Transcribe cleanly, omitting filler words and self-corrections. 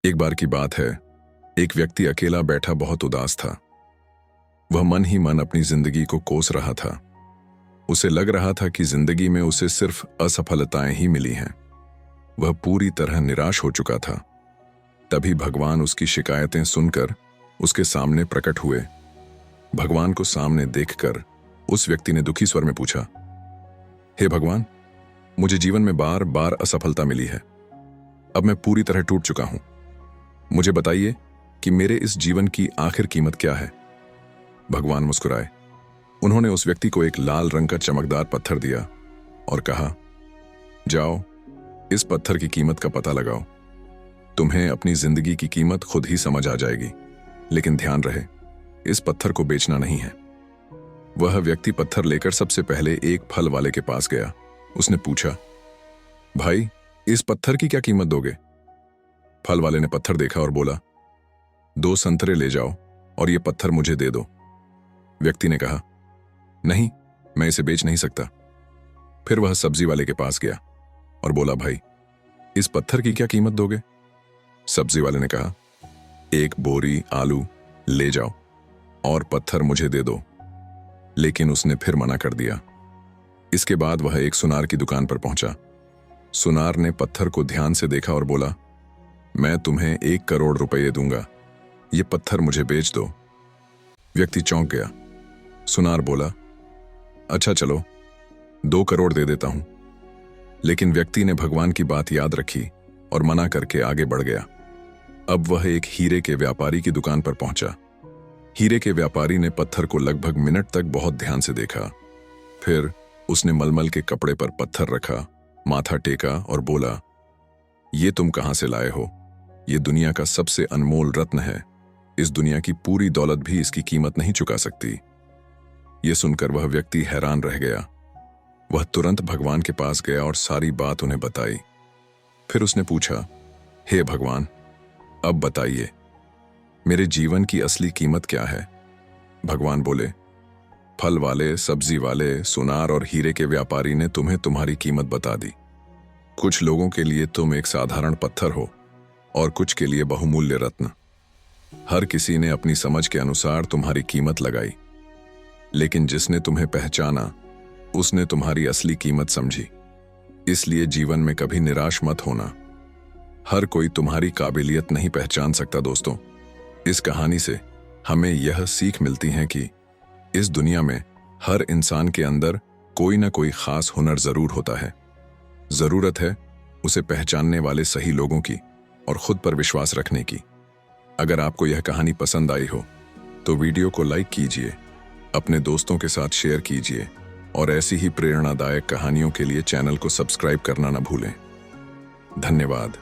एक बार की बात है, एक व्यक्ति अकेला बैठा बहुत उदास था। वह मन ही मन अपनी जिंदगी को कोस रहा था। उसे लग रहा था कि जिंदगी में उसे सिर्फ असफलताएं ही मिली हैं। वह पूरी तरह निराश हो चुका था। तभी भगवान उसकी शिकायतें सुनकर उसके सामने प्रकट हुए। भगवान को सामने देखकर उस व्यक्ति ने दुखी स्वर में पूछा, हे भगवान, मुझे जीवन में बार बार असफलता मिली है। अब मैं पूरी तरह टूट चुका हूं। मुझे बताइए कि मेरे इस जीवन की आखिर कीमत क्या है। भगवान मुस्कुराए। उन्होंने उस व्यक्ति को एक लाल रंग का चमकदार पत्थर दिया और कहा, जाओ, इस पत्थर की कीमत का पता लगाओ। तुम्हें अपनी जिंदगी की कीमत खुद ही समझ आ जाएगी। लेकिन ध्यान रहे, इस पत्थर को बेचना नहीं है। वह व्यक्ति पत्थर लेकर सबसे पहले एक फल वाले के पास गया। उसने पूछा, भाई, इस पत्थर की क्या कीमत दोगे? फल वाले ने पत्थर देखा और बोला, 2 संतरे ले जाओ और यह पत्थर मुझे दे दो। व्यक्ति ने कहा, नहीं, मैं इसे बेच नहीं सकता। फिर वह सब्जी वाले के पास गया और बोला, भाई, इस पत्थर की क्या कीमत दोगे? सब्जी वाले ने कहा, 1 बोरी आलू ले जाओ और पत्थर मुझे दे दो। लेकिन उसने फिर मना कर दिया। इसके बाद वह एक सुनार की दुकान पर पहुंचा। सुनार ने पत्थर को ध्यान से देखा और बोला, मैं तुम्हें 1 करोड़ रुपए दूंगा, ये पत्थर मुझे बेच दो। व्यक्ति चौंक गया। सुनार बोला, अच्छा चलो, 2 करोड़ दे देता हूं। लेकिन व्यक्ति ने भगवान की बात याद रखी और मना करके आगे बढ़ गया। अब वह एक हीरे के व्यापारी की दुकान पर पहुंचा। हीरे के व्यापारी ने पत्थर को लगभग मिनट तक बहुत ध्यान से देखा। फिर उसने मलमल के कपड़े पर पत्थर रखा, माथा टेका और बोला, ये तुम कहां से लाए हो? ये दुनिया का सबसे अनमोल रत्न है। इस दुनिया की पूरी दौलत भी इसकी कीमत नहीं चुका सकती। यह सुनकर वह व्यक्ति हैरान रह गया। वह तुरंत भगवान के पास गया और सारी बात उन्हें बताई। फिर उसने पूछा, हे भगवान, अब बताइए, मेरे जीवन की असली कीमत क्या है? भगवान बोले, फल वाले, सब्जी वाले, सुनार और हीरे के व्यापारी ने तुम्हें तुम्हारी कीमत बता दी। कुछ लोगों के लिए तुम एक साधारण पत्थर हो और कुछ के लिए बहुमूल्य रत्न। हर किसी ने अपनी समझ के अनुसार तुम्हारी कीमत लगाई, लेकिन जिसने तुम्हें पहचाना उसने तुम्हारी असली कीमत समझी। इसलिए जीवन में कभी निराश मत होना। हर कोई तुम्हारी काबिलियत नहीं पहचान सकता। दोस्तों, इस कहानी से हमें यह सीख मिलती है कि इस दुनिया में हर इंसान के अंदर कोई ना कोई खास हुनर जरूर होता है। जरूरत है उसे पहचानने वाले सही लोगों की और खुद पर विश्वास रखने की। अगर आपको यह कहानी पसंद आई हो तो वीडियो को लाइक कीजिए, अपने दोस्तों के साथ शेयर कीजिए और ऐसी ही प्रेरणादायक कहानियों के लिए चैनल को सब्सक्राइब करना न भूलें। धन्यवाद।